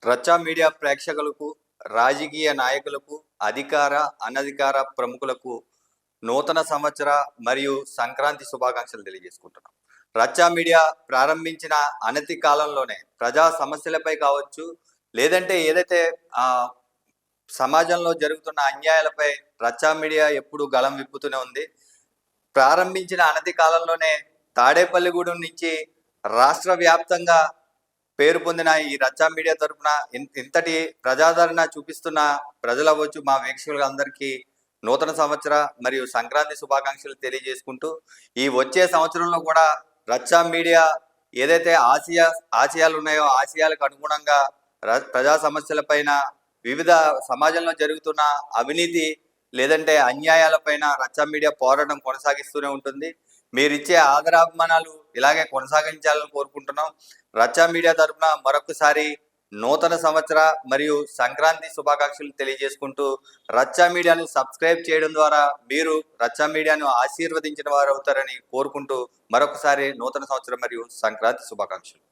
రచ్చా media ప్రేక్షకులకు, రాజకీయ నాయకులకు, అధికార, అనధికార ప్రముఖులకు నూతన సంవత్సర మరియు సంక్రాంతి శుభాకాంక్షలు తెలియజేసుకుంటున్నాం. రచ్చా మీడియా ప్రారంభించిన అనతి కాలంలోనే ప్రజా సమస్యలపై కావచ్చు, లేదంటే ఏదైతే సమాజంలో జరుగుతున్న అన్యాయాలపై రచ్చా మీడియా ఎప్పుడు గళం విప్పుతూనే ఉంది. ప్రారంభించిన అనతి కాలంలోనే తాడేపల్లిగూడెం నుంచి రాష్ట్ర వ్యాప్తంగా పేరు పొందిన ఈ రచ్చా మీడియా తరఫున ఇంతటి ప్రజాదరణ చూపిస్తున్న ప్రజలవ్వచ్చు, మా వీక్షకులందరికీ నూతన సంవత్సర మరియు సంక్రాంతి శుభాకాంక్షలు తెలియజేసుకుంటూ, ఈ వచ్చే సంవత్సరంలో కూడా రచ్చా మీడియా ఏదైతే ఆశయాలు ఉన్నాయో ఆశయాలకు అనుగుణంగా ప్రజా సమస్యలపైన, వివిధ సమాజంలో జరుగుతున్న అవినీతి లేదంటే అన్యాయాలపైన రచ్చా మీడియా పోరాటం కొనసాగిస్తూనే ఉంటుంది. మీరిచ్చే ఆదరాభిమానాలు ఇలాగే కొనసాగించాలని కోరుకుంటున్నాం. రచ్చా మీడియా తరఫున మరొకసారి నూతన సంవత్సర మరియు సంక్రాంతి శుభాకాంక్షలు తెలియజేసుకుంటూ, రచ్చా మీడియాను సబ్స్క్రైబ్ చేయడం ద్వారా మీరు రచ్చా మీడియాను ఆశీర్వదించిన వారు అవుతారని కోరుకుంటూ మరొకసారి నూతన సంవత్సరం మరియు సంక్రాంతి శుభాకాంక్షలు.